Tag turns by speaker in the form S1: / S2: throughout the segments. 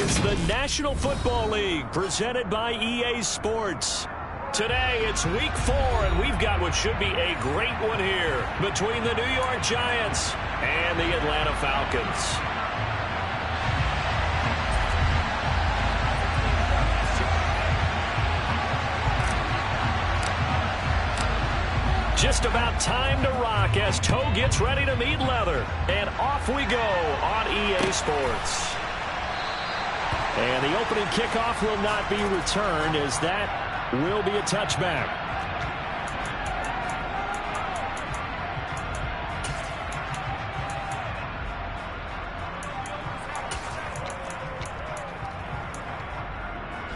S1: is the National Football League, presented by EA Sports. Today, it's Week 4, and we've got what should be a great one here between the New York Giants and the Atlanta Falcons. Just about time to rock as toe gets ready to meet leather. And off we go on EA Sports. And the opening kickoff will not be returned, as that will be a touchback.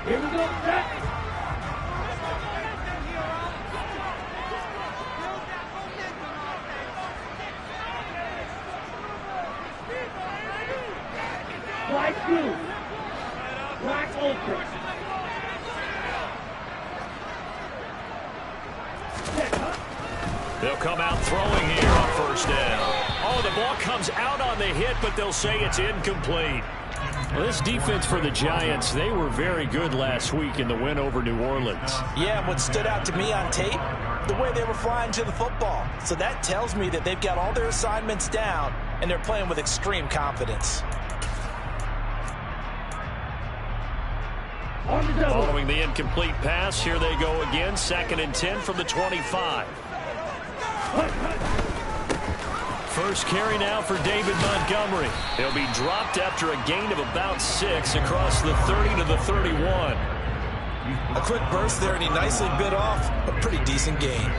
S2: Here we go, Jack. Wide two. Wide open.
S1: They'll come out throwing here on first down. Oh, the ball comes out on the hit, but they'll say it's incomplete. Well, this defense for the Giants, they were very good last week in the win over New Orleans.
S3: Yeah, and what stood out to me on tape, the way they were flying to the football. So that tells me that they've got all their assignments down, and they're playing with extreme confidence.
S1: Following the incomplete pass, here they go again. 2nd and 10 from the 25. First carry now for David Montgomery. He'll be dropped after a gain of about 6 across the 30 to the 31.
S3: A quick burst there, and he nicely bit off a pretty decent gain.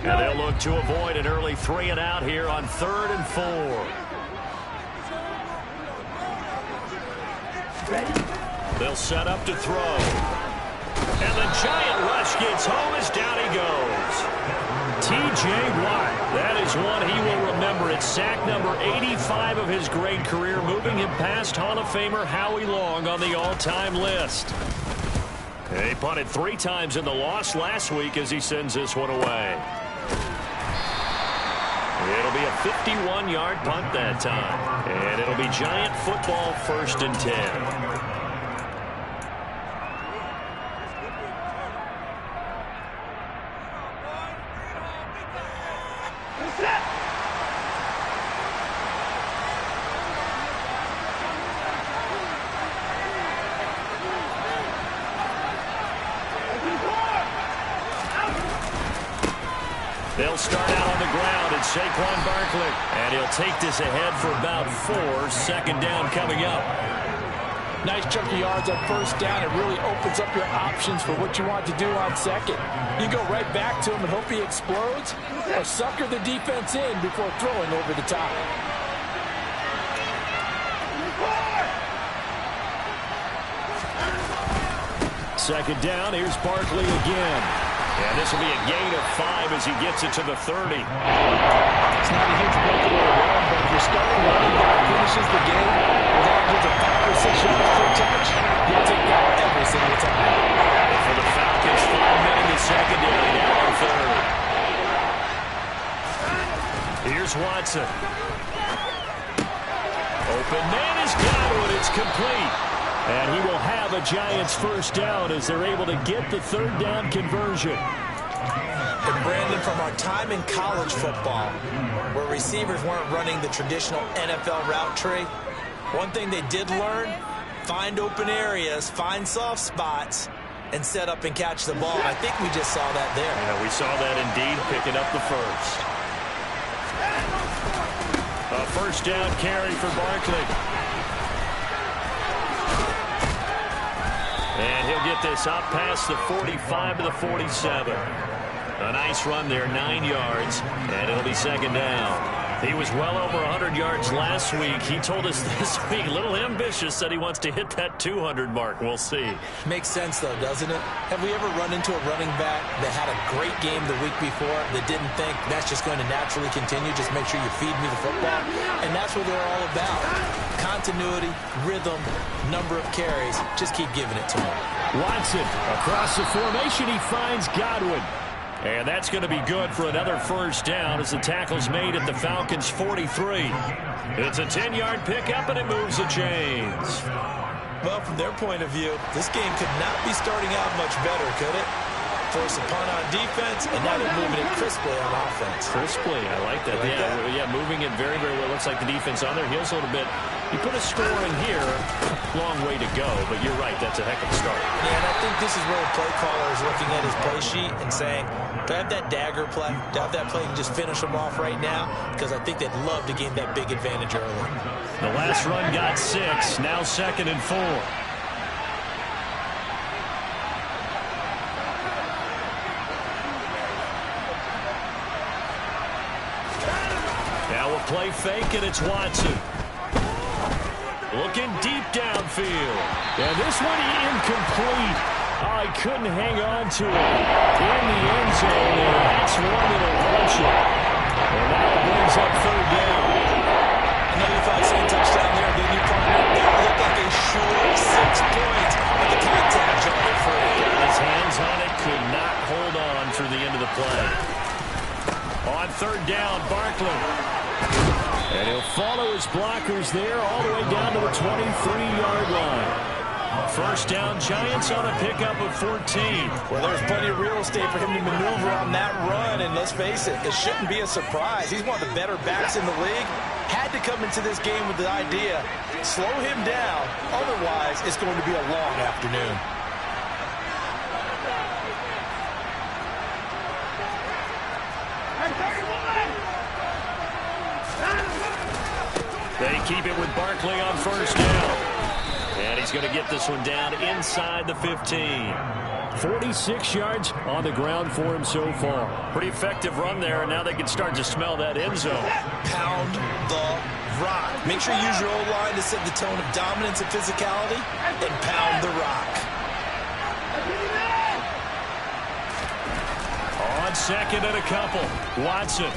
S1: And they'll look to avoid an early 3 and out here on 3rd and 4. They'll set up to throw. And the giant rush gets home as down he goes. T.J. Watt, that is one he will remember. It's sack number 85 of his great career, moving him past Hall of Famer Howie Long on the all-time list. He punted 3 times in the loss last week as he sends this one away. It'll be a 51-yard punt that time. And it'll be Giant football, 1st and 10. They'll start out on the ground, and Saquon Barkley. And he'll take this ahead for about 4. 2nd down coming up.
S3: Nice chunk of yards on first down. It really opens up your options for what you want to do on 2nd. You go right back to him and hope he explodes, or sucker the defense in before throwing over the top.
S1: Second down, here's Barkley again. And this will be a gain of 5 as he gets it to the 30.
S3: It's not a huge breakaway run, but if your starting running back finishes the game with average of 5 or 6 yards per touch, you'll take that every single time.
S1: And for the Falcons, 5 men in the secondary now on 3rd. Here's Watson. Open man is Godwin. It's complete. And he will have a Giants first down as they're able to get the 3rd down conversion.
S3: And Brandon, from our time in college football, where receivers weren't running the traditional NFL route tree, one thing they did learn, find open areas, find soft spots, and set up and catch the ball. I think we just saw that there.
S1: Yeah, we saw that indeed, picking up the first. A first down carry for Barkley. And he'll get this up past the 45 to the 47. A nice run there, 9 yards, and it'll be 2nd down. He was well over 100 yards last week. He told us this week, a little ambitious, said he wants to hit that 200 mark. We'll see.
S3: Makes sense, though, doesn't it? Have we ever run into a running back that had a great game the week before that didn't think that's just going to naturally continue? Just make sure you feed me the football. And that's what they're all about. Continuity, rhythm, number of carries. Just keep giving it to him.
S1: Watson across the formation. He finds Godwin. And that's going to be good for another first down as the tackle's made at the Falcons' 43. It's a 10-yard pickup, and it moves the chains.
S3: Well, from their point of view, this game could not be starting out much better, could it? Force a punt on defense, and now they're moving it crisply on offense.
S1: Crisply, I like that. Yeah, moving it very, very well. Looks like the defense on their heels a little bit. You put a score in here, long way to go, but you're right, that's a heck of a start.
S3: Yeah, and I think this is where the play caller is looking at his play sheet and saying, do I have that dagger play? Do I have that play and just finish them off right now? Because I think they'd love to gain that big advantage early.
S1: The last run got 6, now 2nd and 4. Now we'll play fake, and it's Watson. Looking deep downfield. And this one incomplete. Oh, he couldn't hang on to it in the end zone. And that's one that'll punch it. And now it brings up 3rd down.
S3: I know you thought saying touchdown there, didn't you, partner? That looked like a sure 6 points, but the contact jarred it free.
S1: Got his hands on it, could not hold on through the end of the play. On 3rd down, Barkley. And he'll follow his blockers there all the way down to the 23-yard line. First down, Giants on a pickup of 14.
S3: Well, there's plenty of real estate for him to maneuver on that run, and let's face it, it shouldn't be a surprise. He's one of the better backs in the league. Had to come into this game with the idea, slow him down, otherwise it's going to be a long afternoon.
S1: They keep it with Barkley on 1st down. And he's going to get this one down inside the 15. 46 yards on the ground for him so far. Pretty effective run there, and now they can start to smell that end zone.
S3: Pound the rock. Make sure you use your O-line to set the tone of dominance and physicality, and pound the rock.
S1: On 2nd and a couple, Watson.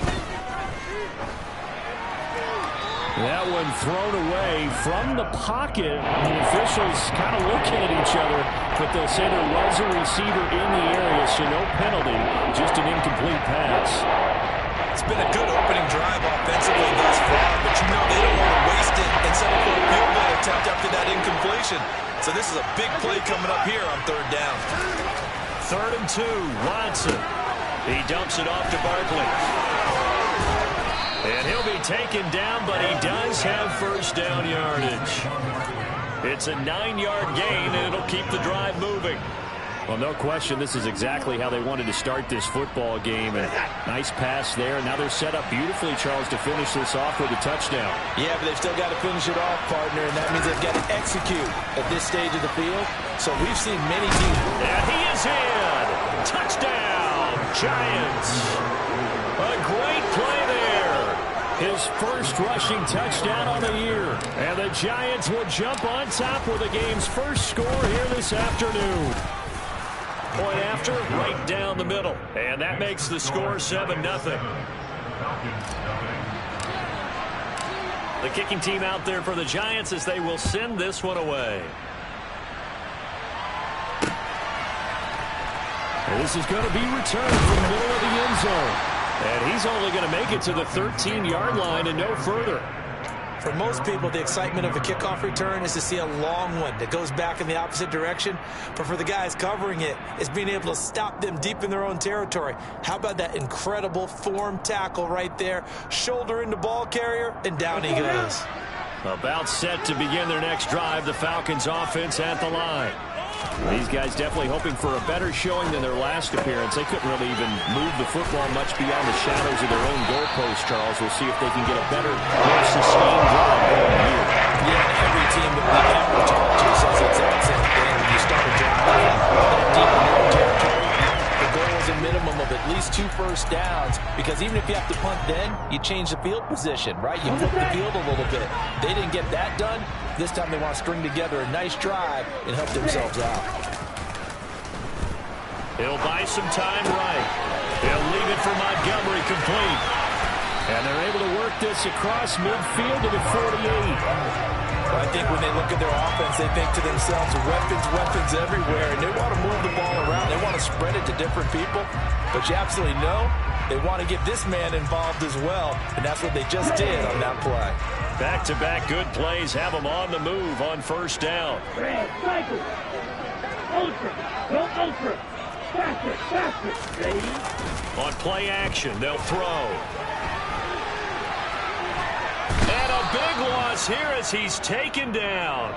S1: That one thrown away from the pocket. The officials kind of looking at each other, but they'll say there was a receiver in the area, so no penalty, just an incomplete pass.
S3: It's been a good opening drive offensively thus far, but you know they don't want to waste it and settle for a field goal attempt after that incompletion. So this is a big play coming up here on 3rd down.
S1: 3rd and 2, Watson. He dumps it off to Barkley. And he'll be taken down, but he does have first down yardage. It's a 9-yard gain, and it'll keep the drive moving. Well, no question, this is exactly how they wanted to start this football game. And nice pass there. Now they're set up beautifully, Charles, to finish this off with a touchdown.
S3: Yeah, but they've still got to finish it off, partner, and that means they've got to execute at this stage of the field. So we've seen many teams.
S1: And he is in. Touchdown, Giants. A great play there. His first rushing touchdown on the year. And the Giants will jump on top with the game's first score here this afternoon. Point after, right down the middle. And that makes the score 7-0. The kicking team out there for the Giants as they will send this one away. This is going to be returned from the middle of the end zone. And he's only going to make it to the 13-yard line and no further.
S3: For most people, the excitement of a kickoff return is to see a long one that goes back in the opposite direction. But for the guys covering it, it's being able to stop them deep in their own territory. How about that incredible form tackle right there? Shoulder into ball carrier, and down he goes.
S1: About set to begin their next drive, the Falcons offense at the line. These guys definitely hoping for a better showing than their last appearance. They couldn't really even move the football much beyond the shadows of their own goalpost, Charles. We'll see if they can get a better, more sustained drive going here.
S3: Yeah, every team that we ever talk to says the exact same thing. When you start a drive that deep in your own territory, the goal is a minimum of at least 2 first downs, because even if you have to punt then you change the field position, right? You flip the field a little bit. They didn't get that done. This time they want to string together a nice drive and help themselves out.
S1: He'll buy some time right. He'll leave it for Montgomery complete. And they're able to work this across midfield to the 48.
S3: I think when they look at their offense, they think to themselves, weapons everywhere, and they want to move the ball around. They want to spread it to different people, but you absolutely know they want to get this man involved as well, and that's what they just did on that play.
S1: Back-to-back good plays have them on the move on first down.
S2: Cycle. Ultra. Go ultra. Faster, baby.
S1: On play action, they'll throw. And a big loss here as he's taken down.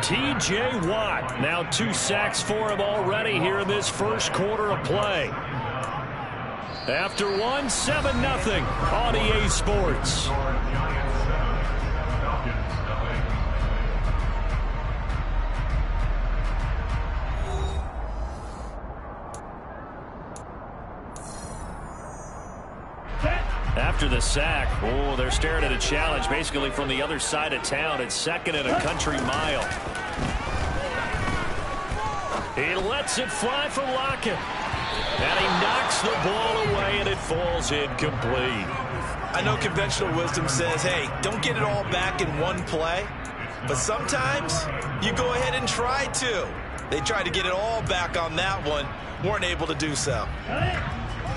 S1: T.J. Watt, now 2 sacks for him already here in this first quarter of play. After 7-0 on EA Sports. After the sack, they're staring at a challenge basically from the other side of town. It's 2nd and a country mile. He lets it fly for Lockett. And he knocks the ball away, and it falls incomplete.
S3: I know conventional wisdom says, hey, don't get it all back in one play. But sometimes you go ahead and try to. They tried to get it all back on that one. Weren't able to do so.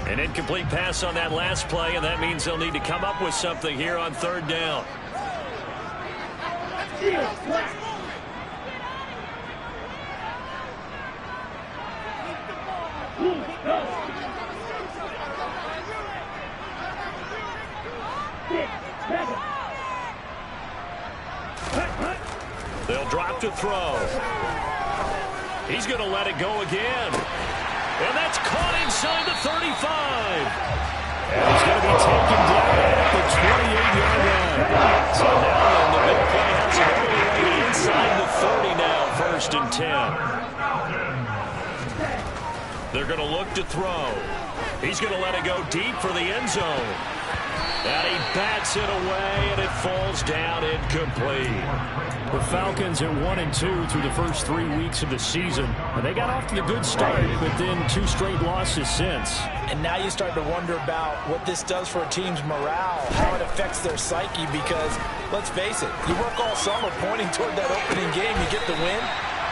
S1: An incomplete pass on that last play, and that means they'll need to come up with something here on 3rd down. They'll drop to throw. He's going to let it go again. And that's caught inside the 35. And he's going to be taken down at the 28-yard line. So now the big play has him all the way inside the 30 now, 1st and 10. They're going to look to throw. He's going to let it go deep for the end zone. And he bats it away, and it falls down incomplete. The Falcons at 1-2 through the first 3 weeks of the season. And they got off to a good start, but then 2 straight losses since.
S3: And now you start to wonder about what this does for a team's morale, how it affects their psyche, because, let's face it, you work all summer pointing toward that opening game, you get the win,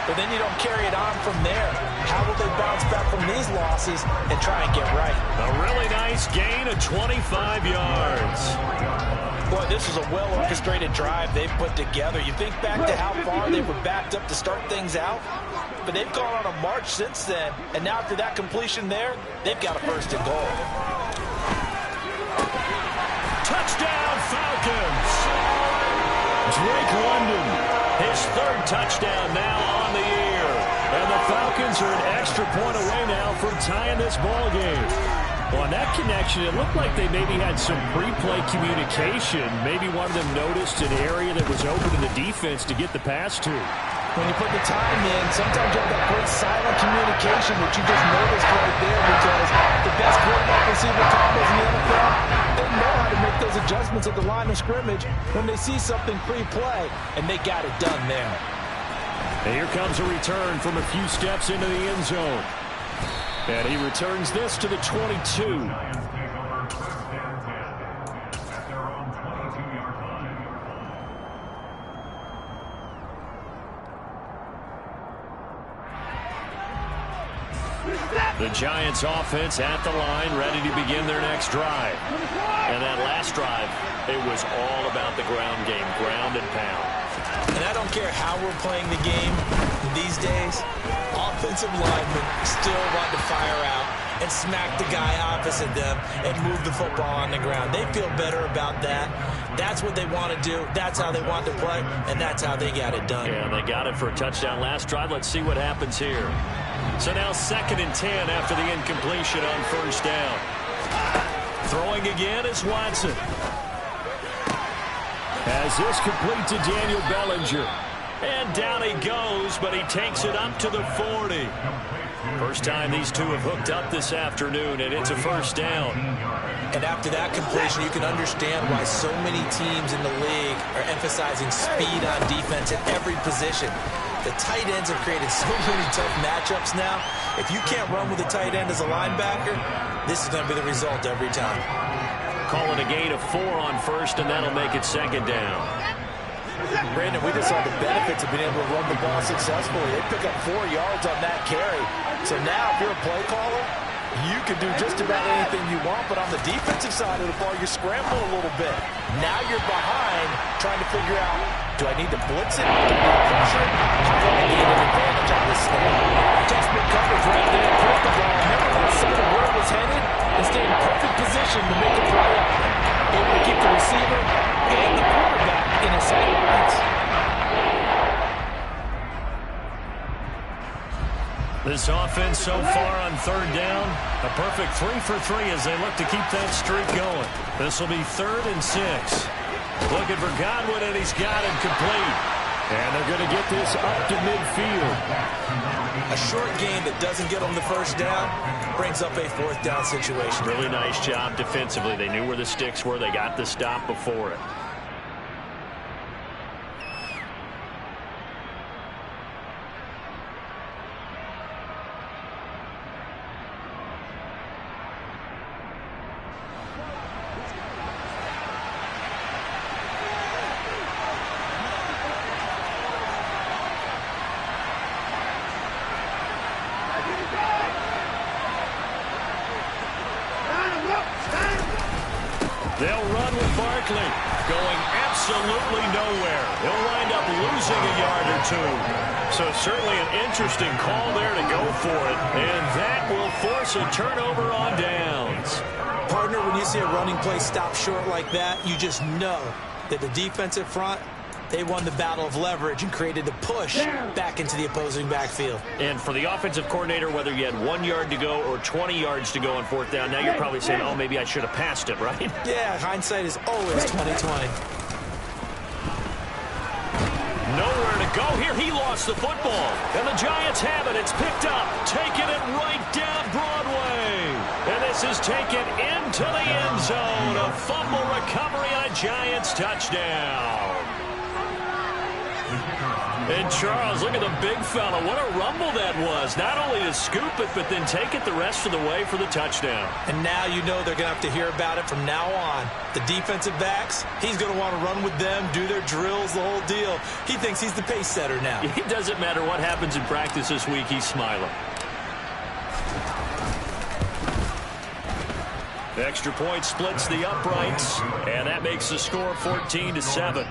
S3: but then you don't carry it on from there. How will they bounce back from these losses and try and get right?
S1: A really nice gain of 25 yards.
S3: Boy, this is a well-orchestrated drive they've put together. You think back to how far they were backed up to start things out, but they've gone on a march since then, and now after that completion there, they've got a 1st and goal.
S1: Touchdown, Falcons! Drake London, his 3rd touchdown now on the year. And the Falcons are an extra point away now from tying this ball game. Well, on that connection, it looked like they maybe had some pre-play communication. Maybe one of them noticed an area that was open in the defense to get the pass to.
S3: When you put the time in, sometimes you have that great silent communication that you just noticed right there, because the best quarterback receiver combos in the NFL, they know how to make those adjustments at the line of scrimmage when they see something pre-play, and they got it done there.
S1: And here comes a return from a few steps into the end zone. And he returns this to the 22. The Giants offense at the line, ready to begin their next drive. And that last drive, it was all about the ground game, ground and pound.
S3: And I don't care how we're playing the game these days, offensive linemen still want to fire out and smack the guy opposite them and move the football on the ground. They feel better about that. That's what they want to do. That's how they want to play, and that's how they got it done.
S1: Yeah, they got it for a touchdown last drive. Let's see what happens here. So now 2nd and 10 after the incompletion on 1st down. Throwing again is Watson. As this complete to Daniel Bellinger. And down he goes, but he takes it up to the 40. First time these two have hooked up this afternoon, and it's a first down.
S3: And after that completion, you can understand why so many teams in the league are emphasizing speed on defense at every position. The tight ends have created so many tough matchups now. If you can't run with a tight end as a linebacker, this is going to be the result every time.
S1: Call it a gain of 4 on first, and that'll make it second down.
S4: Brandon, we just saw the benefits of being able to run the ball successfully. They pick up 4 yards on that carry. So now, if you're a play caller, you can do just about anything you want, but on the defensive side of the ball, you're scrambling a little bit. Now you're behind, trying to figure out, do I need to blitz it? Do I need to pressure it? How do I gain an advantage on this snap? Adjustment coverage right there. Put the ball, never lost sight of where it was headed, and stay in perfect position to make a play out there. Able to keep the receiver and the quarterback in his sightlines.
S1: This offense so far on third down, a perfect 3 for 3 as they look to keep that streak going. This will be 3rd and 6. Looking for Godwin, and he's got him complete. And they're going to get this up to midfield.
S3: A short game that doesn't get them the first down brings up a 4th down situation.
S1: Really nice job defensively. They knew where the sticks were. They got the stop before it. They'll run with Barkley, going absolutely nowhere. He'll wind up losing a yard or 2. So certainly an interesting call there to go for it, and that will force a turnover on downs.
S3: Partner, when you see a running play stop short like that, you just know that the defensive front, they won the battle of leverage and created a push back into the opposing backfield.
S1: And for the offensive coordinator, whether you had 1 yard to go or 20 yards to go on 4th down, now you're probably saying, oh, maybe I should have passed it, right?
S3: Yeah, hindsight is always 20/20.
S1: Nowhere to go here. He lost the football. And the Giants have it. It's picked up. Taking it right down Broadway. And this is taken into the end zone. A fumble recovery and a Giants touchdown. And Charles, look at the big fella. What a rumble that was. Not only to scoop it, but then take it the rest of the way for the touchdown.
S3: And now you know they're going to have to hear about it from now on. The defensive backs, he's going to want to run with them, do their drills, the whole deal. He thinks he's the pace setter now.
S1: It doesn't matter what happens in practice this week. He's smiling. The extra point splits the uprights, and that makes the score 14-7.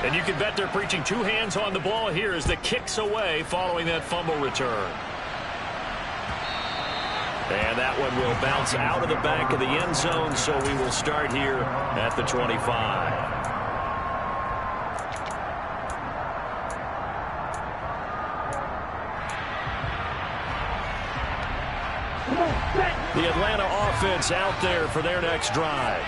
S1: And you can bet they're preaching 2 hands on the ball here as the kick's away following that fumble return. And that one will bounce out of the back of the end zone, so we will start here at the 25. The Atlanta offense out there for their next drive.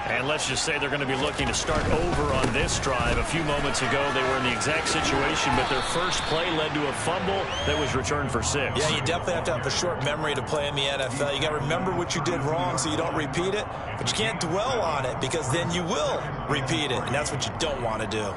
S1: And let's just say they're going to be looking to start over on this drive. A few moments ago, they were in the exact situation, but their first play led to a fumble that was returned for 6.
S3: Yeah, you definitely have to have a short memory to play in the NFL. You got to remember what you did wrong so you don't repeat it, but you can't dwell on it because then you will repeat it, and that's what you don't want to do.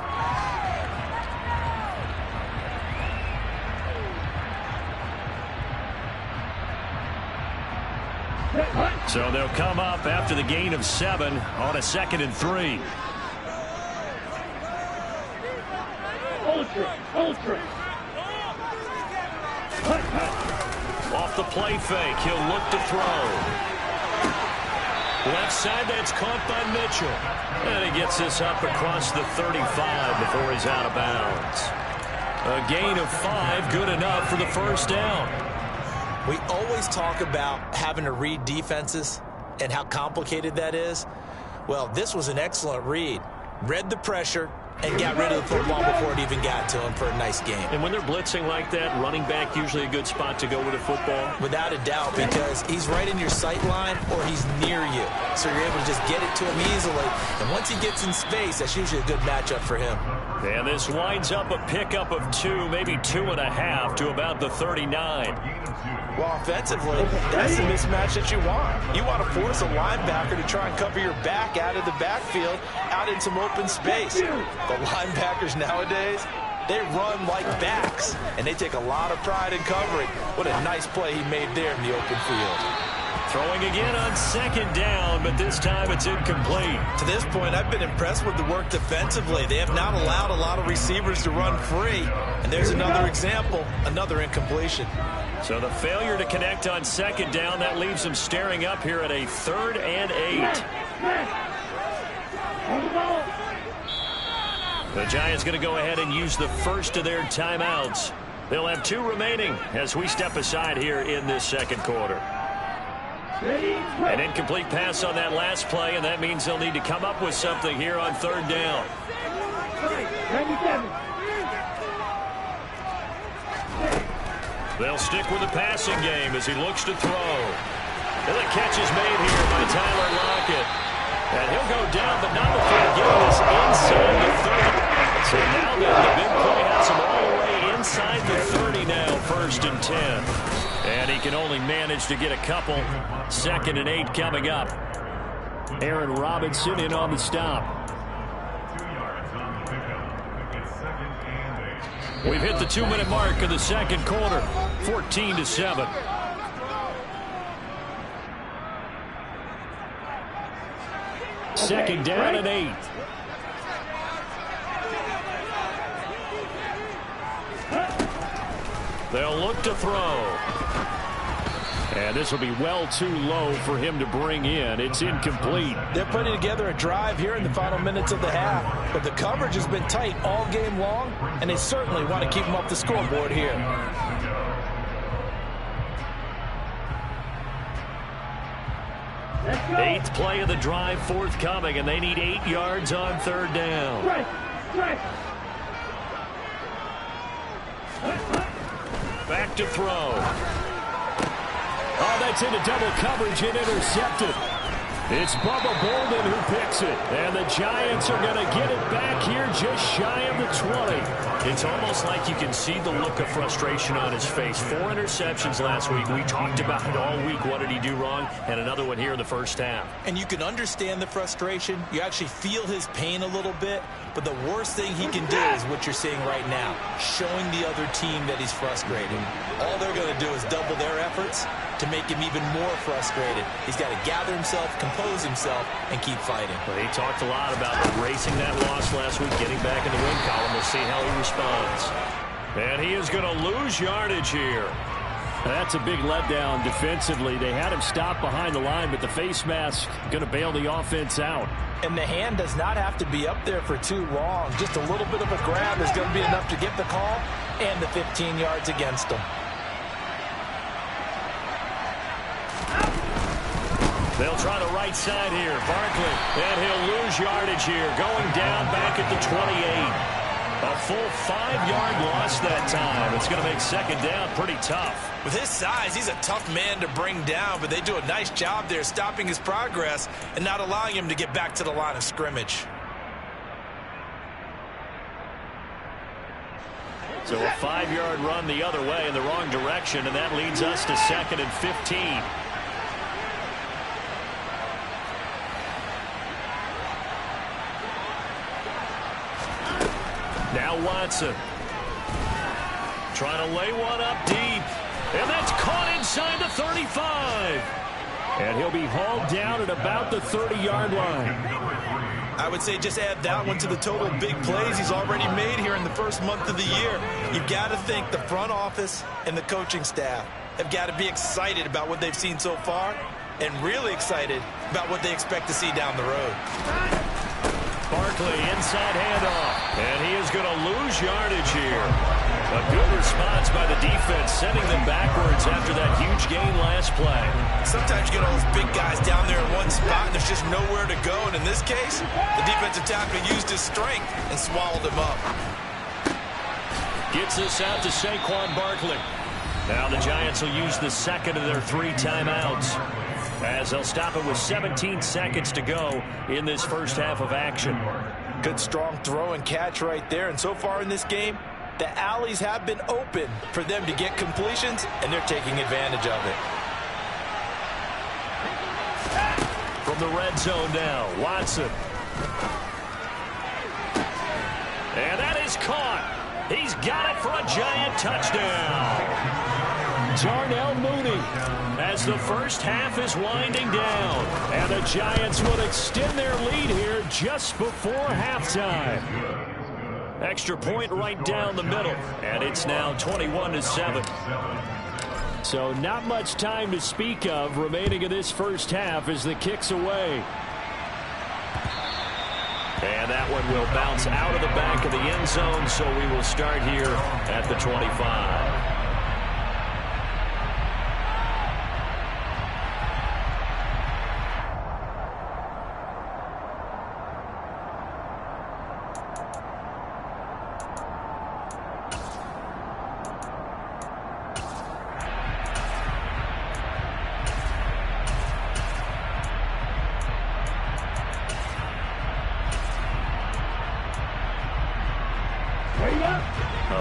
S1: So they'll come up after the gain of 7 on a 2nd and 3.
S2: Ultra.
S1: Off the play fake, he'll look to throw. Left side, that's caught by Mitchell. And he gets this up across the 35 before he's out of bounds. A gain of 5, good enough for the first down.
S3: We always talk about having to read defenses and how complicated that is. Well, this was an excellent read. Read the pressure, and got rid of the football before it even got to him for a nice game.
S1: And when they're blitzing like that, running back usually a good spot to go with a football?
S3: Without a doubt, because he's right in your sight line or he's near you. So you're able to just get it to him easily. And once he gets in space, that's usually a good matchup for him.
S1: And this winds up a pickup of 2, maybe 2.5 to about the 39.
S4: Well, offensively, that's the mismatch that you want. You want to force a linebacker to try and cover your back out of the backfield, out in some open space. The linebackers nowadays, they run like backs, and they take a lot of pride in covering. What a nice play he made there in the open field.
S1: Throwing again on second down, but this time it's incomplete.
S3: To this point, I've been impressed with the work defensively. They have not allowed a lot of receivers to run free. And there's another example, another incompletion.
S1: So the failure to connect on second down, that leaves them staring up here at a 3rd and 8. The Giants going to go ahead and use the first of their timeouts. They'll have 2 remaining as we step aside here in this second quarter. An incomplete pass on that last play, and that means they'll need to come up with something here on 3rd down. They'll stick with the passing game as he looks to throw. And the catch is made here by Tyler Lockett. And he'll go down, but not before getting this inside the 30. So now then, the big play has him all the way inside the 30 now, 1st and 10. And he can only manage to get a couple. 2nd and 8 coming up. Aaron Robinson in on the stop. We've hit the 2-minute mark of the second quarter, 14-7. Second down and 8. They'll look to throw. And this will be well too low for him to bring in. It's incomplete.
S4: They're putting together a drive here in the final minutes of the half. But the coverage has been tight all game long, and they certainly want to keep them off the scoreboard here.
S1: Eighth play of the drive forthcoming, and they need 8 yards on 3rd down. Back to throw. Oh, that's into double coverage and intercepted. It's Bubba Bolden who picks it. And the Giants are going to get it back here just shy of the 20. It's almost like you can see the look of frustration on his face. 4 interceptions last week. We talked about it all week. What did he do wrong? And another one here in the first half.
S3: And you can understand the frustration. You actually feel his pain a little bit. But the worst thing he can do is what you're seeing right now, showing the other team that he's frustrated. All they're going to do is double their efforts to make him even more frustrated. He's got to gather himself, compose himself, and keep fighting.
S1: Well, he talked a lot about erasing that loss last week, getting back in the win column. We'll see how he responds. And he is going to lose yardage here.
S5: That's a big letdown defensively. They had him stop behind the line, but the face mask going to bail the offense out.
S4: And the hand does not have to be up there for too long. Just a little bit of a grab is going to be enough to get the call and the 15 yards against him.
S1: They'll try the right side here. Barkley, and he'll lose yardage here. Going down back at the 28. A full 5-yard loss that time. It's going to make second down pretty tough.
S3: With his size, he's a tough man to bring down, but they do a nice job there stopping his progress and not allowing him to get back to the line of scrimmage.
S1: So a 5-yard run the other way in the wrong direction, and that leads us to 2nd and 15. Now Watson. Trying to lay one up deep. And that's caught inside the 35.
S5: And he'll be hauled down at about the 30-yard line.
S3: I would say just add that one to the total big plays he's already made here in the first month of the year. You've got to think the front office and the coaching staff have got to be excited about what they've seen so far and really excited about what they expect to see down the road.
S1: Barkley inside handoff, and he is going to lose yardage here. A good response by the defense, sending them backwards after that huge gain last play.
S3: Sometimes you get all those big guys down there in one spot, and there's just nowhere to go. And in this case, the defensive tackle used his strength and swallowed him up.
S1: Gets this out to Saquon Barkley. Now the Giants will use the second of their 3 timeouts, as they'll stop it with 17 seconds to go in this first half of action.
S4: Good strong throw and catch right there. And so far in this game, the alleys have been open for them to get completions, and they're taking advantage of it.
S1: From the red zone now, Watson. And that is caught. He's got it for a Giant touchdown. Darnell Mooney, as the first half is winding down, and the Giants will extend their lead here just before halftime. Extra point right down the middle, and it's now 21-7. So not much time to speak of remaining in this first half as the kick's away. And that one will bounce out of the back of the end zone, so we will start here at the 25.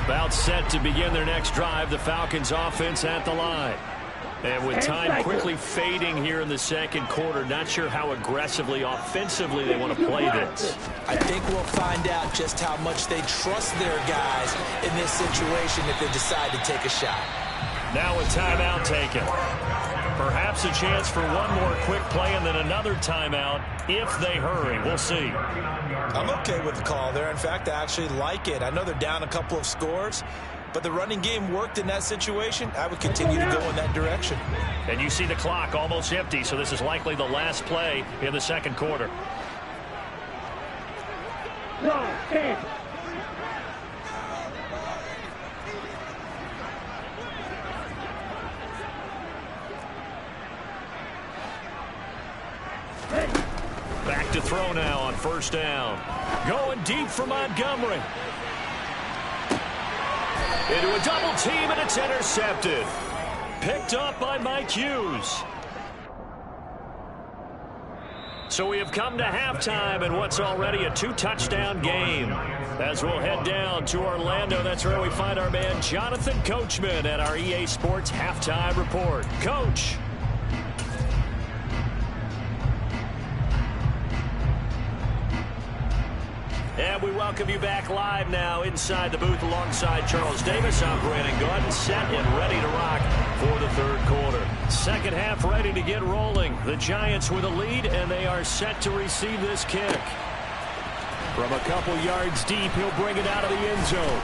S1: About set to begin their next drive, the Falcons offense at the line. And with time quickly fading here in the second quarter, not sure how aggressively, offensively they want to play this.
S3: I think we'll find out just how much they trust their guys in this situation if they decide to take a shot.
S1: Now a timeout taken. Perhaps a chance for one more quick play and then another timeout if they hurry. We'll see.
S3: I'm okay with the call there. In fact, I actually like it. I know they're down a couple of scores, but the running game worked in that situation. I would continue to go in that direction.
S1: And you see the clock almost empty, so this is likely the last play in the second quarter. Back to throw now on first down. Going deep for Montgomery. Into a double team, and it's intercepted. Picked up by Mike Hughes. So we have come to halftime in what's already a 2-touchdown game. As we'll head down to Orlando, that's where we find our man Jonathan Coachman at our EA Sports Halftime Report. Coach. And we welcome you back live now inside the booth alongside Charles Davis. I'm Brandon Gordon, set and ready to rock for the third quarter. Second half ready to get rolling. The Giants with a lead, and they are set to receive this kick. From a couple yards deep, he'll bring it out of the end zone.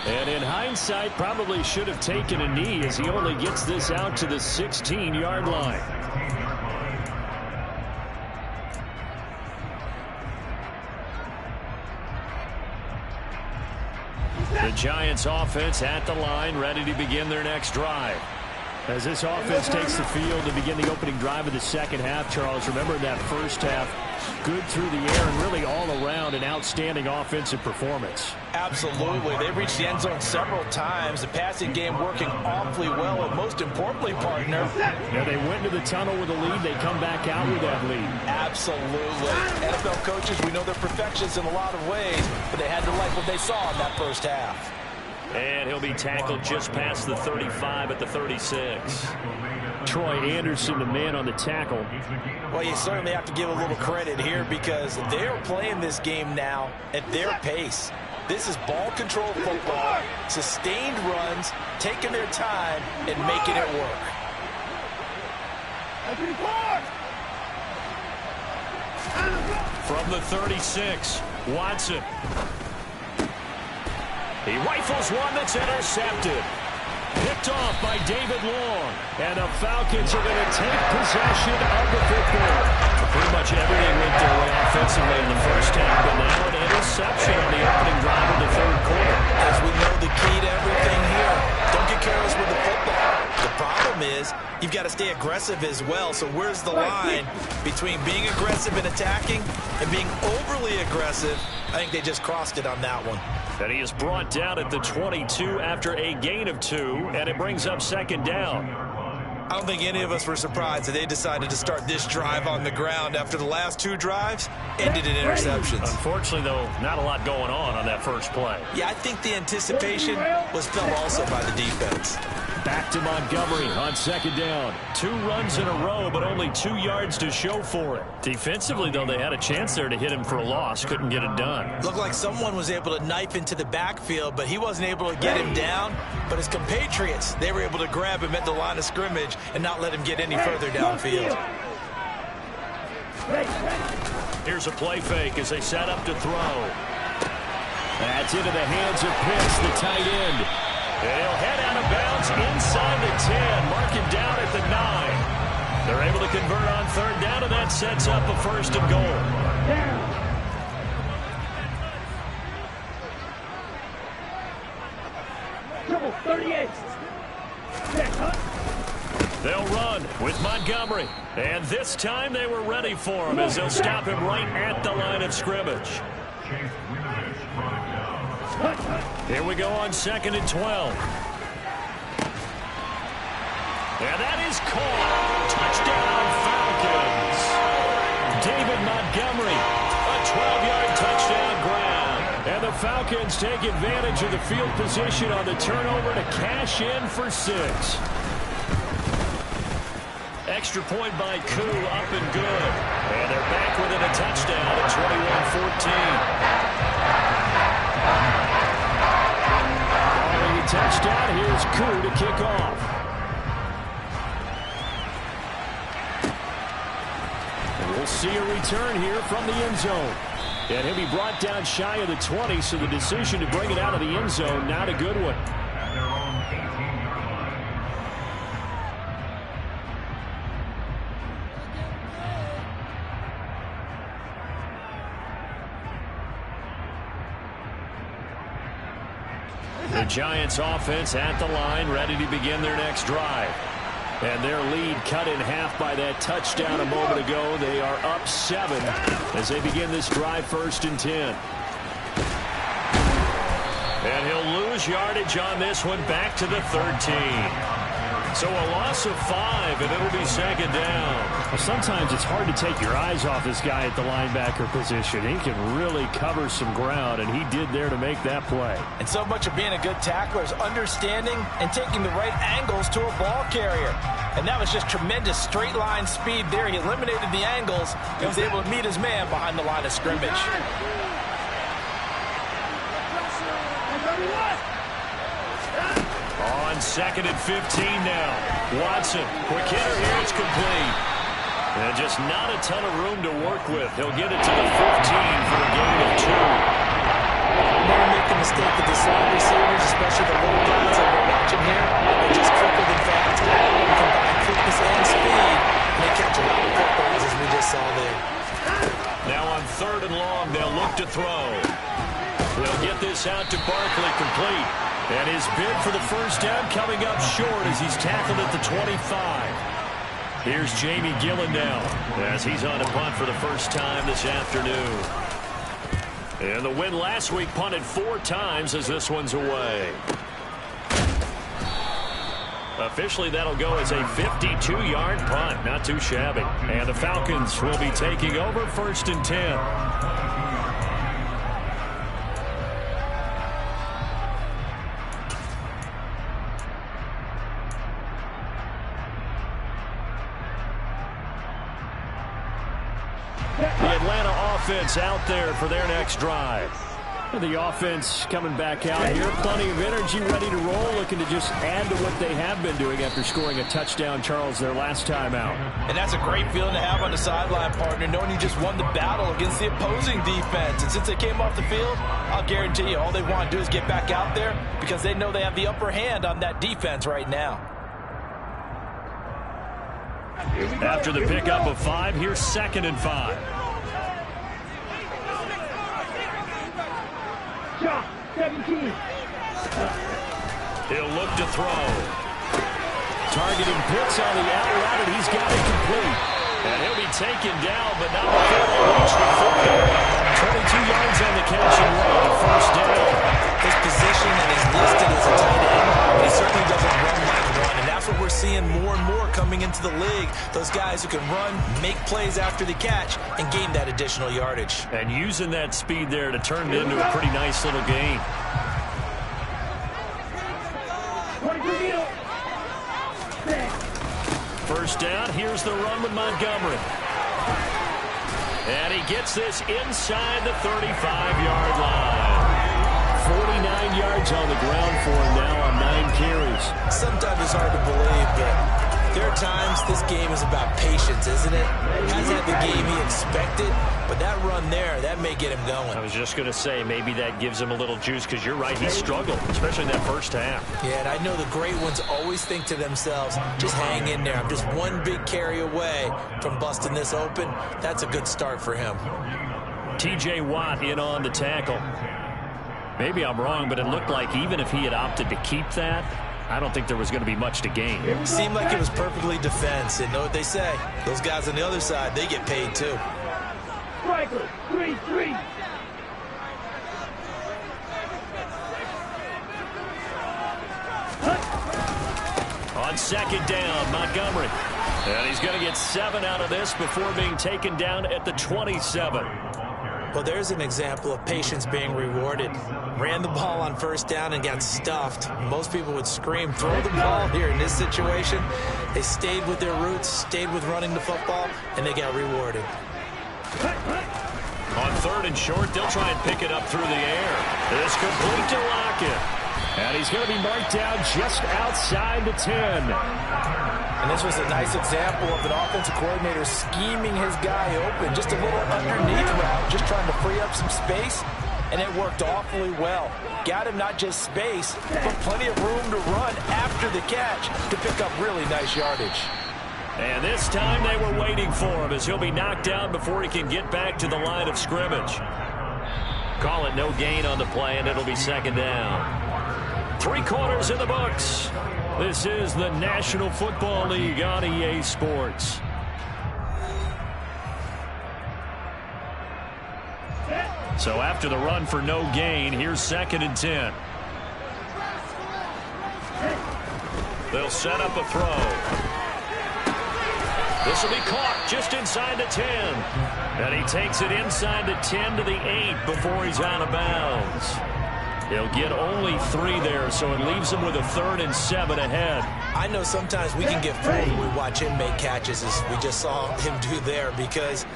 S1: And in hindsight, probably should have taken a knee as he only gets this out to the 16-yard line. The Giants offense at the line, ready to begin their next drive. As this offense takes the field to begin the opening drive of the second half, Charles, remember that first half, good through the air and really all around an outstanding offensive performance.
S4: Absolutely. They reached the end zone several times. The passing game working awfully well, and most importantly, partner.
S1: Yeah, they went into the tunnel with a lead. They come back out with that lead.
S4: Absolutely. NFL coaches, we know they're perfectionists in a lot of ways, but they had to like what they saw in that first half.
S1: And he'll be tackled just past the 35 at the 36.
S5: Troy Anderson, the man on the tackle.
S4: Well, you certainly have to give a little credit here because they're playing this game now at their pace. This is ball control football, sustained runs, taking their time and making it work.
S1: From the 36, Watson. He rifles one that's intercepted. Picked off by David Long. And the Falcons are going to take possession of the football. Pretty much everything went their way offensively in the first half, but now an interception on the opening drive of the third quarter.
S3: As we know, is you've got to stay aggressive as well. So where's the line between being aggressive and attacking and being overly aggressive? I think they just crossed it on that one.
S1: And he is brought down at the 22 after a gain of 2, and it brings up second down.
S3: I don't think any of us were surprised that they decided to start this drive on the ground after the last 2 drives ended in interceptions.
S1: Unfortunately, though, not a lot going on that first play.
S3: Yeah, I think the anticipation was felt also by the defense.
S1: Back to Montgomery on second down. 2 runs in a row, but only 2 yards to show for it. Defensively, though, they had a chance there to hit him for a loss. Couldn't get it done.
S3: Looked like someone was able to knife into the backfield, but he wasn't able to get him down. But his compatriots, they were able to grab him at the line of scrimmage and not let him get any further downfield.
S1: Here's a play fake as they set up to throw. That's into the hands of Pitts, the tight end. And he'll head out of bounds inside the 10. Mark him down at the 9. They're able to convert on third down, and that sets up a first and goal.
S2: Triple 38.
S1: They'll run with Montgomery. And this time they were ready for him as they'll stop him right at the line of scrimmage. Here we go on 2nd and 12. And that is caught. Touchdown, Falcons. David Montgomery, a 12-yard touchdown grab. And the Falcons take advantage of the field position on the turnover to cash in for 6. Extra point by Koo, up and good. And they're back within a touchdown at 21-14. Touchdown. Here's Koo to kick off. And we'll see a return here from the end zone. And he'll be brought down shy of the 20, so the decision to bring it out of the end zone, not a good one. The Giants offense at the line, ready to begin their next drive. And their lead cut in half by that touchdown a moment ago. They are up 7 as they begin this drive, 1st and 10. And he'll lose yardage on this one, back to the 13. So a loss of 5, and it'll be second down. Well, sometimes it's hard to take your eyes off this guy at the linebacker position. He can really cover some ground, and he did there to make that play.
S3: And so much of being a good tackler is understanding and taking the right angles to a ball carrier. And that was just tremendous straight line speed there. He eliminated the angles and was able to meet his man behind the line of scrimmage.
S1: On 2nd and 15 now. Watson, quick hitter here, it's complete. And just not a ton of room to work with. He'll get it to the 15 for a gain of 2.
S3: Never make the mistake with the slot receivers, especially the little guys that we're watching here. They're just quicker than fast. You combine quickness and speed, and they catch a lot of footballs as we just saw there.
S1: Now on 3rd and long, they'll look to throw. They'll get this out to Barkley, complete. And his bid for the first down coming up short as he's tackled at the 25. Here's Jamie Gillen now as he's on a punt for the first time this afternoon. And the win last week punted 4 times as this one's away. Officially, that'll go as a 52-yard punt. Not too shabby. And the Falcons will be taking over, 1st and 10. The Atlanta offense out there for their next drive. The offense coming back out here. Plenty of energy, ready to roll, looking to just add to what they have been doing after scoring a touchdown, Charles, their last time out.
S3: And that's a great feeling to have on the sideline, partner, knowing you just won the battle against the opposing defense. And since they came off the field, I'll guarantee you all they want to do is get back out there because they know they have the upper hand on that defense right now.
S1: After the pickup of 5, here's 2nd and 5.
S2: Shot, 17.
S1: He'll look to throw.
S5: targeting Pitts on the out route, and he's got it complete. And he'll be taken down, but not before they reach the 40. 22 yards on the catch and run, first down.
S3: His position and he's listed as a tight end, but he certainly doesn't run like one. And that's what we're seeing more and more coming into the league. Those guys who can run, make plays after the catch, and gain that additional yardage.
S5: And using that speed there to turn it into a pretty nice little gain. First down, here's the run with Montgomery. And he gets this inside the 35-yard line. 49 yards on the ground for him now on 9 carries.
S3: Sometimes it's hard to believe, but there are times this game is about patience, isn't it? Hasn't had the game he expected, but that run there, that may get him going.
S1: I was just going to say, maybe that gives him a little juice, because you're right, he struggled, especially in that first half.
S3: Yeah, and I know the great ones always think to themselves, just hang in there. I'm just one big carry away from busting this open. That's a good start for him.
S5: T.J. Watt in on the tackle. Maybe I'm wrong, but it looked like even if he had opted to keep that, I don't think there was going to be much to gain.
S3: It seemed like it was perfectly defense. And know what they say? Those guys on the other side, they get paid too.
S2: Striker, 3-3.
S5: On second down, Montgomery. And he's going to get 7 out of this before being taken down at the 27.
S3: Well, there's an example of patience being rewarded. Ran the ball on first down and got stuffed. Most people would scream, throw the ball here. In this situation, they stayed with their roots, stayed with running the football, and they got rewarded.
S5: On third and short, they'll try and pick it up through the air. It's complete to Lockett. And he's going to be marked down just outside the 10.
S4: And this was a nice example of an offensive coordinator scheming his guy open. Just a little underneath route, just trying to free up some space, and it worked awfully well. Got him not just space, but plenty of room to run after the catch to pick up really nice yardage.
S5: And this time they were waiting for him as he'll be knocked down before he can get back to the line of scrimmage. Call it no gain on the play, and it'll be second down. 3 quarters in the books. This is the National Football League on EA Sports. So after the run for no gain, here's second and 10. They'll set up a throw. This will be caught just inside the 10. And he takes it inside the 10 to the 8 before he's out of bounds. He'll get only 3 there, so it leaves him with a 3rd and 7 ahead.
S3: I know sometimes we can get fooled when we watch him make catches, as we just saw him do there, because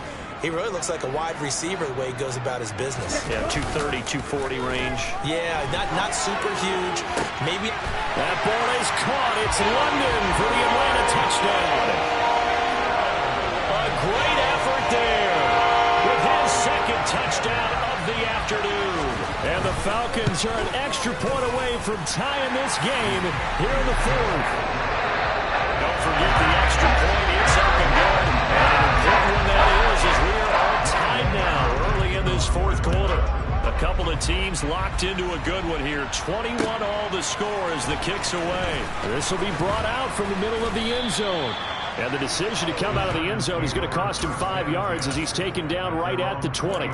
S3: he really looks like a wide receiver the way he goes about his business.
S5: Yeah, 230, 240 range.
S3: Yeah, not super huge. Maybe
S5: that ball is caught. It's London for the Atlanta touchdown. A great effort there with his second touchdown of the afternoon. And the Falcons are an extra point away from tying this game here in the 4th. Don't forget the extra point. It's up and good. And an important one that is, as we are all tied now early in this 4th quarter. A couple of teams locked into a good one here. 21 all the score as the kick's away. This will be brought out from the middle of the end zone. And the decision to come out of the end zone is going to cost him 5 yards as he's taken down right at the 20.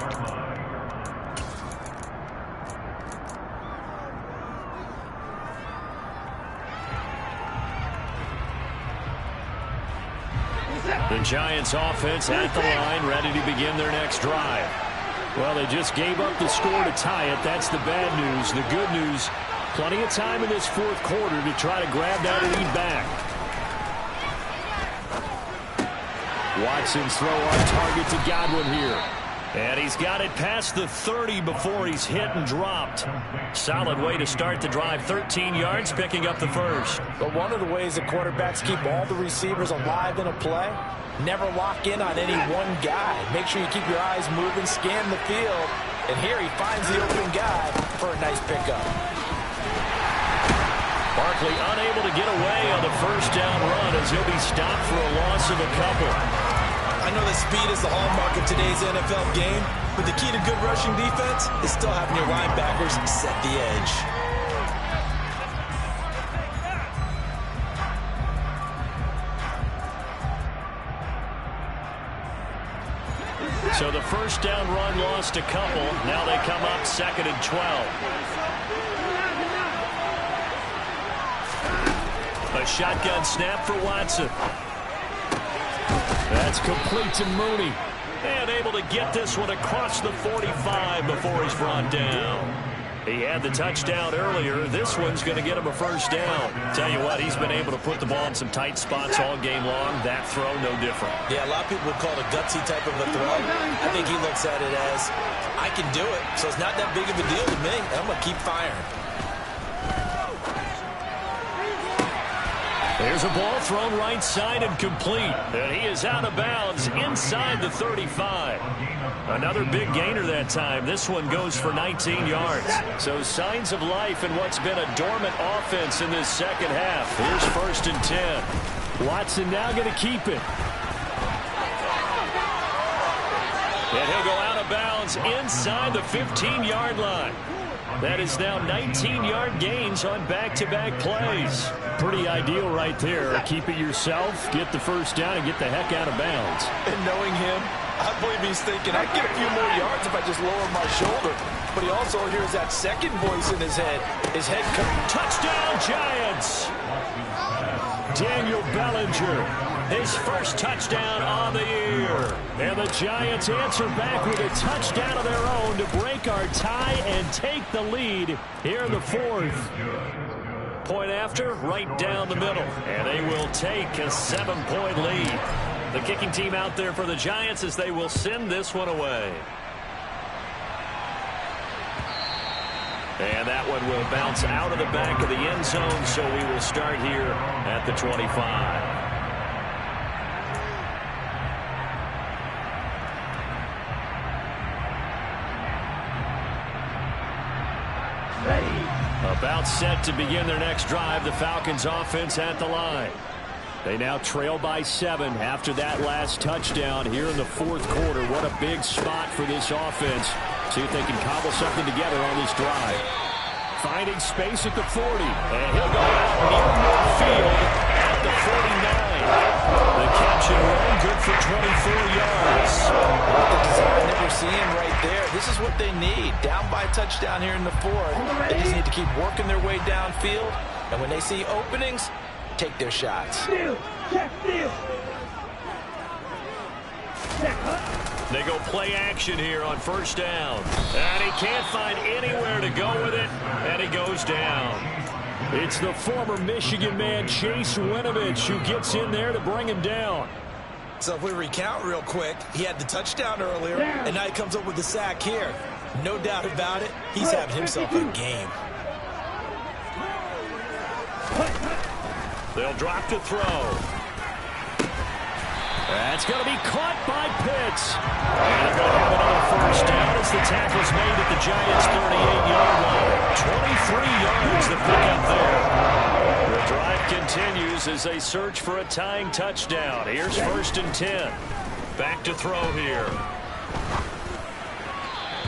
S5: The Giants offense at the line, ready to begin their next drive. Well, they just gave up the score to tie it. That's the bad news. The good news, plenty of time in this 4th quarter to try to grab that lead back. Watson's throw on target to Godwin here. And he's got it past the 30 before he's hit and dropped. Solid way to start the drive. 13 yards, picking up the first.
S4: But one of the ways that quarterbacks keep all the receivers alive in a play, never lock in on any one guy. Make sure you keep your eyes moving, scan the field. And here he finds the open guy for a nice pickup.
S5: Barkley unable to get away on the first down run as he'll be stopped for a loss of a couple.
S3: I know that speed is the hallmark of today's NFL game, but the key to good rushing defense is still having your linebackers set the edge.
S1: first down run lost a couple. Now they come up 2nd and 12. A shotgun snap for Watson. That's complete to Mooney. And able to get this one across the 45 before he's brought down. He had the touchdown earlier. This one's going to get him a first down. Tell you what, he's been able to put the ball in some tight spots all game long. That throw, no different.
S3: Yeah, a lot of people would call it a gutsy type of a throw. I think he looks at it as, I can do it, so it's not that big of a deal to me, and I'm going to keep firing.
S1: There's a ball thrown right side and complete. And he is out of bounds inside the 35. Another big gainer that time. This one goes for 19 yards. So signs of life in what's been a dormant offense in this second half. Here's 1st and 10. Watson now going to keep it. And he'll go out of bounds inside the 15-yard line. That is now 19-yard gains on back-to-back plays. Pretty ideal right there. Keep it yourself, get the first down, and get the heck out of bounds.
S4: And knowing him, I believe he's thinking, I'd get a few more yards if I just lower my shoulder. But he also hears that second voice in his head. His head comes.
S1: Touchdown, Giants! Daniel Bellinger. His first touchdown on the year. And the Giants answer back with a touchdown of their own to break our tie and take the lead here in the 4th. Point after, right down the middle. And they will take a 7-point lead. The kicking team out there for the Giants as they will send this one away. And that one will bounce out of the back of the end zone, so we will start here at the 25. About set to begin their next drive. The Falcons offense at the line. They now trail by 7 after that last touchdown here in the 4th quarter. What a big spot for this offense. See if they can cobble something together on this drive. Finding space at the 40. And he'll go out near midfield at the 49. The catch and run good for 24 yards.
S3: The design that we're seeing right there, this is what they need. Down by a touchdown here in the 4th. They just need to keep working their way downfield. And when they see openings, take their shots.
S1: They go play action here on first down. And he can't find anywhere to go with it. And he goes down. It's the former Michigan man, Chase Winovich, who gets in there to bring him down.
S3: So if we recount real quick, he had the touchdown earlier, and now he comes up with the sack here. No doubt about it, he's having himself a game.
S1: They'll drop to throw. That's going to be caught by Pitts. And they're going to have another first down as the tackle's made at the Giants' 38-yard line. 23 yards to pick up there. The drive continues as they search for a tying touchdown. Here's 1st and 10. Back to throw here.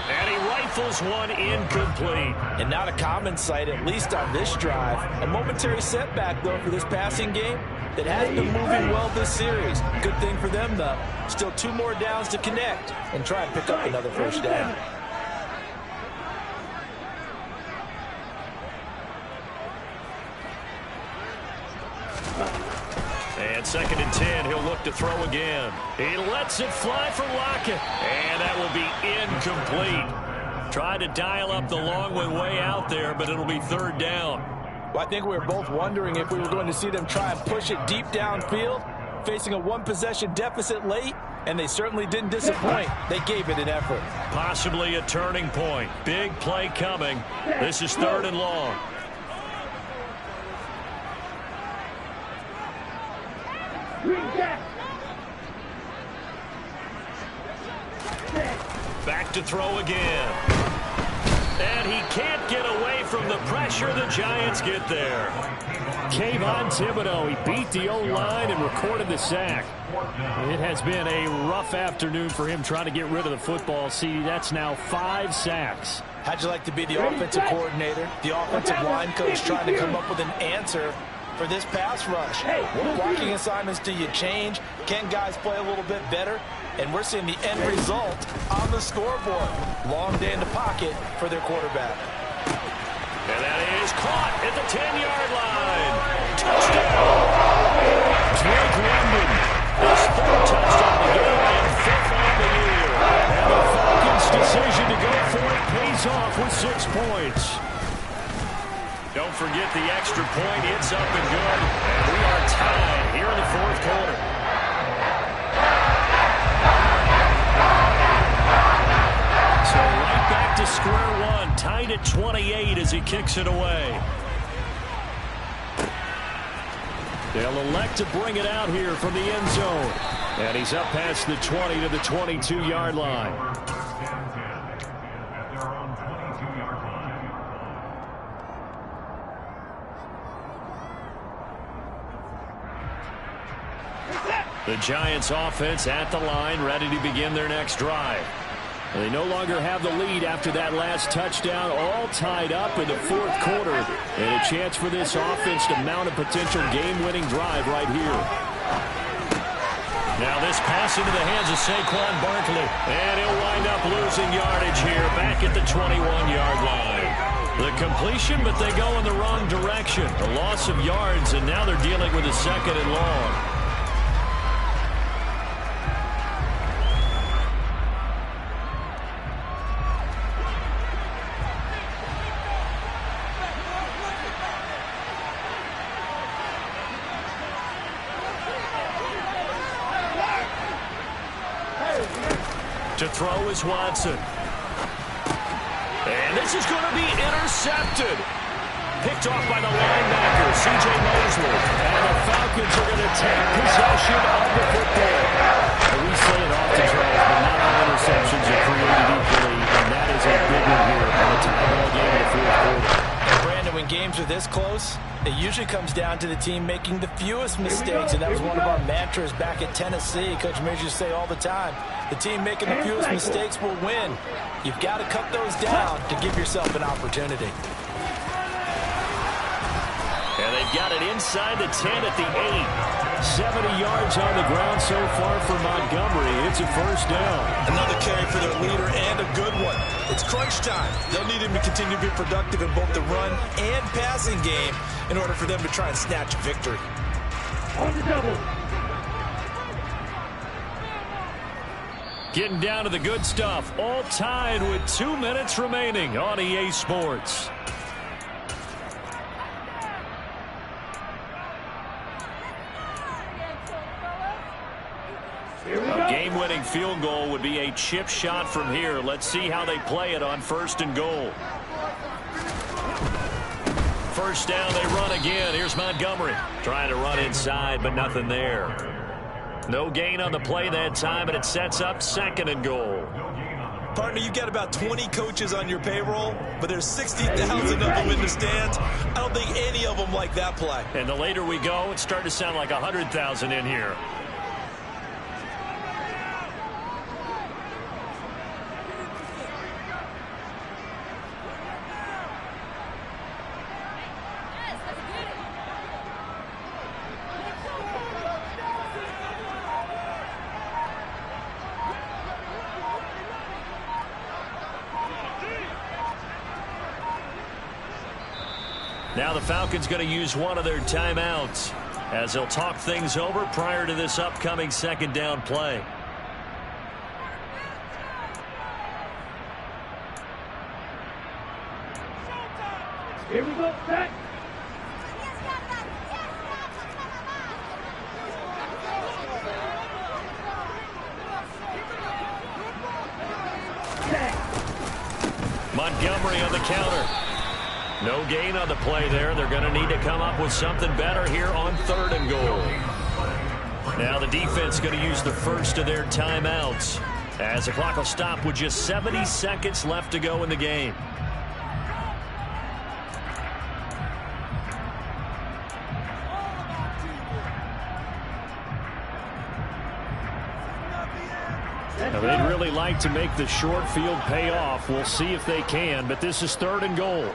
S1: And he rifles one incomplete.
S3: And not a common sight, at least on this drive. A momentary setback, though, for this passing game that has been moving well this series. Good thing for them, though. Still 2 more downs to connect and try and pick up another first down.
S1: And 2nd and 10, he'll look to throw again. He lets it fly for Lockett. And that will be incomplete. Tried to dial up the long one way out there, but it'll be 3rd down.
S3: Well, I think we were both wondering if we were going to see them try and push it deep downfield, facing a 1-possession deficit late, and they certainly didn't disappoint. They gave it an effort.
S1: Possibly a turning point. Big play coming. This is 3rd and long. Back to throw again. And he can't get away from the pressure. The Giants get there. Kayvon Thibodeau, he beat the O-line and recorded the sack. It has been a rough afternoon for him trying to get rid of the football. See, that's now 5 sacks.
S3: How'd you like to be the offensive coordinator, the offensive line coach trying to come up with an answer for this pass rush. What blocking assignments do you change? Can guys play a little bit better? And we're seeing the end result on the scoreboard. Long day in the pocket for their quarterback.
S1: And that is caught at the 10-yard line. Touchdown. Drake London, his third touchdown of the game and fifth on the year. And the Falcons' decision to go for it pays off with 6 points. Don't forget the extra point. It's up and good. And we are tied here in the fourth quarter. So right back to square one. Tied at 28 as he kicks it away. They'll elect to bring it out here from the end zone. And he's up past the 20 to the 22-yard line. The Giants offense at the line, ready to begin their next drive. They no longer have the lead after that last touchdown, all tied up in the fourth quarter. And a chance for this offense to mount a potential game-winning drive right here. Now this pass into the hands of Saquon Barkley. And he'll wind up losing yardage here back at the 21-yard line. The completion, but they go in the wrong direction. A loss of yards, and now they're dealing with a second and long. To throw is Watson. And this is going to be intercepted. Picked off by the linebacker, C.J. Mosley. And the Falcons are going to take possession of the football. And we say it often, Charles, but not all interceptions are created equally. And that is a big one here on the tie ball game in the fourth quarter.
S3: And Brandon, when games are this close, it usually comes down to the team making the fewest mistakes, and that was one of our mantras back at Tennessee. Coach Major used to say all the time, the team making the fewest mistakes will win. You've got to cut those down to give yourself an opportunity.
S1: And they've got it inside the 10 at the 8. 70 yards on the ground so far for Montgomery. It's a first down.
S3: Another carry for their leader, and a good one. It's crunch time. They'll need him to continue to be productive in both the run and passing game in order for them to try and snatch a victory.
S2: On the double.
S1: Getting down to the good stuff. All tied with 2 minutes remaining on EA Sports. A game-winning field goal would be a chip shot from here. Let's see how they play it on first and goal. First down, they run again. Here's Montgomery trying to run inside, but nothing there. No gain on the play that time, and it sets up second and goal.
S3: Partner, you've got about 20 coaches on your payroll, but there's 60,000 of them in the stands. I don't think any of them like that play.
S1: And the later we go, it's starting to sound like 100,000 in here. Now the Falcons going to use one of their timeouts as they'll talk things over prior to this upcoming second down play.
S2: Here we go, set.
S1: Montgomery on the counter. No gain on the play there. They're going to need to come up with something better here on third and goal. Now the defense going to use the first of their timeouts as the clock will stop with just 70 seconds left to go in the game. Now they'd really like to make the short field pay off. We'll see if they can, but this is third and goal.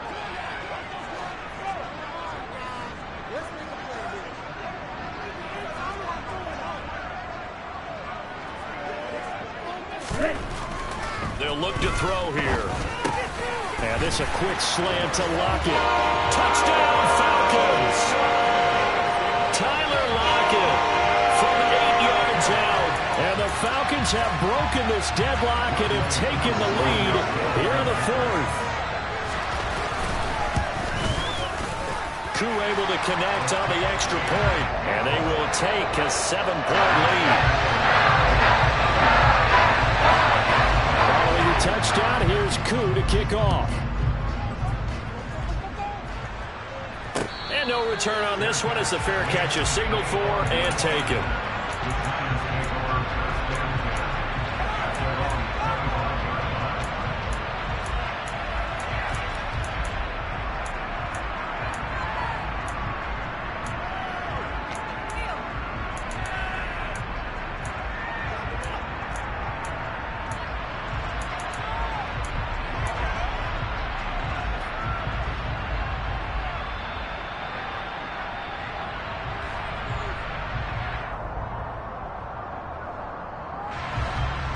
S1: this a quick slant to Lockett. Touchdown, Falcons! Tyler Lockett from 8 yards out. And the Falcons have broken this deadlock and have taken the lead here in the fourth. Koo able to connect on the extra point, and they will take a 7-point lead. Following the touchdown, here's Koo to kick off. And no return on this one as the fair catch is signaled for and taken.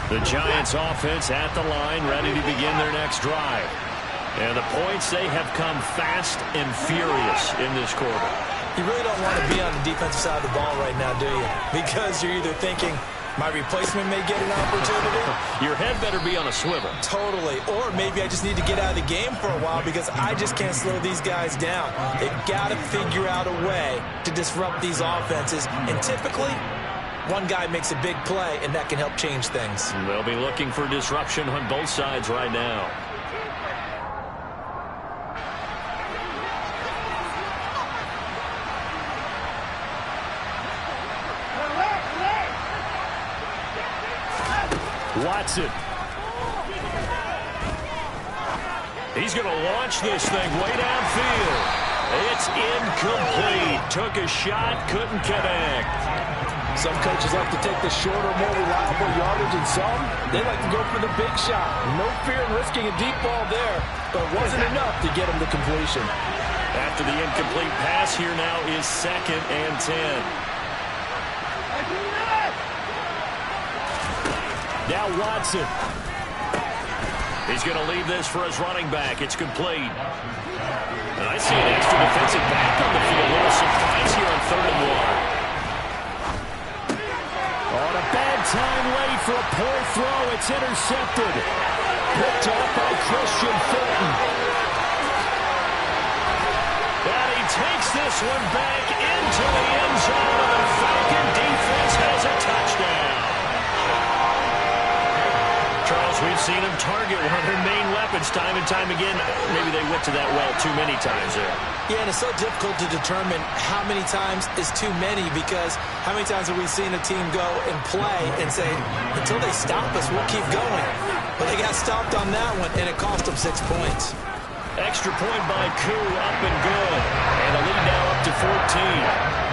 S1: The Giants offense at the line, ready to begin their next drive. And the points, they have come fast and furious in this quarter.
S3: You really don't want to be on the defensive side of the ball right now, do you? Because you're either thinking, my replacement may get an opportunity.
S1: Your head better be on a swivel.
S3: Totally. Or maybe I just need to get out of the game for a while because I just can't slow these guys down. They've got to figure out a way to disrupt these offenses. And typically, one guy makes a big play, and that can help change things.
S1: They'll be looking for disruption on both sides right now. Watson. He's going to launch this thing way downfield. It's incomplete. Took a shot, couldn't connect.
S4: Some coaches like to take the shorter, more reliable yardage, and some, they like to go for the big shot. No fear in risking a deep ball there, but it wasn't enough to get him to completion.
S1: After the incomplete pass, here now is 2nd and 10. Now Watson. He's going to leave this for his running back. It's complete. And I see an extra defensive back on the field. A little surprise here on 3rd and 1. On a bad time late for a poor throw. It's intercepted. Picked up by Christian Fulton. And he takes this one back into the end zone. And the Falcon defense has a touchdown. Charles, we've seen him target one of their main weapons time and time again. Maybe they went to that well too many times there.
S3: Yeah, and it's so difficult to determine how many times is too many because how many times have we seen a team go and play and say, until they stop us, we'll keep going. But they got stopped on that one, and it cost them 6 points.
S1: Extra point by Koo, up and good. And a lead now up to 14.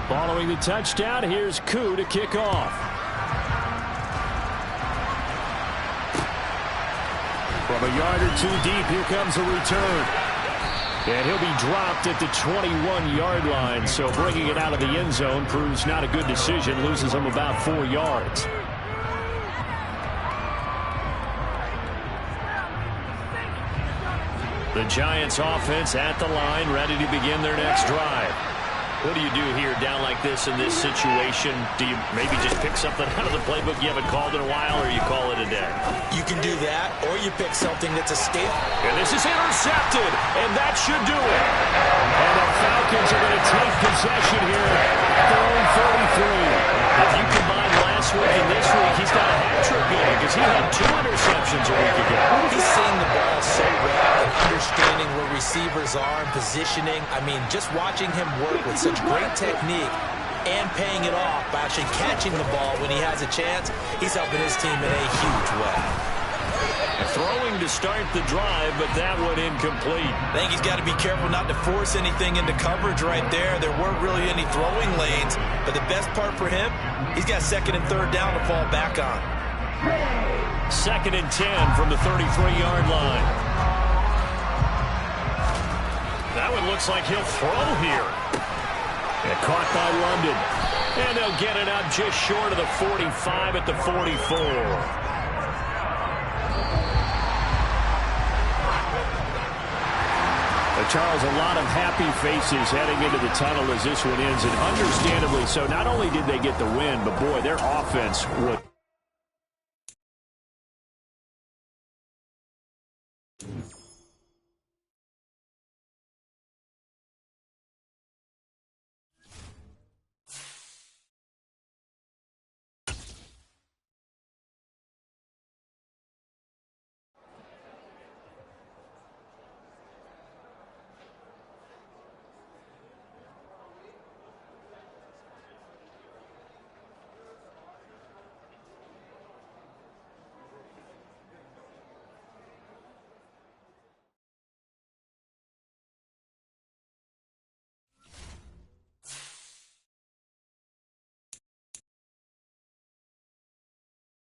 S1: Following the touchdown, here's Koo to kick off. From a yard or two deep, here comes a return. And he'll be dropped at the 21-yard line, so bringing it out of the end zone proves not a good decision, loses him about 4 yards. The Giants offense at the line, ready to begin their next drive. What do you do here down like this in this situation? Do you maybe just pick something out of the playbook you haven't called in a while, or you call it a day?
S3: You can do that, or you pick something that's a staple.
S1: And this is intercepted, and that should do it. And the Falcons are going to take possession here. 3rd and 43. If you combine last week and this week, he's got a hat-trick game because he had 2 interceptions a week ago.
S3: He's seeing the ball so well and understanding where receivers are and positioning. I mean, just watching him work with such great technique and paying it off by actually catching the ball when he has a chance, he's helping his team in a huge way.
S1: Throwing to start the drive, but that one incomplete.
S3: I think he's got to be careful not to force anything into coverage right there. There weren't really any throwing lanes, but the best part for him, he's got 2nd and 3rd down to fall back on.
S1: 2nd and 10 from the 33-yard line. That one looks like he'll throw here. And caught by London. And they'll get it up just short of the 45 at the 44. Charles, a lot of happy faces heading into the tunnel as this one ends, and understandably so. Not only did they get the win, but, boy, their offense was...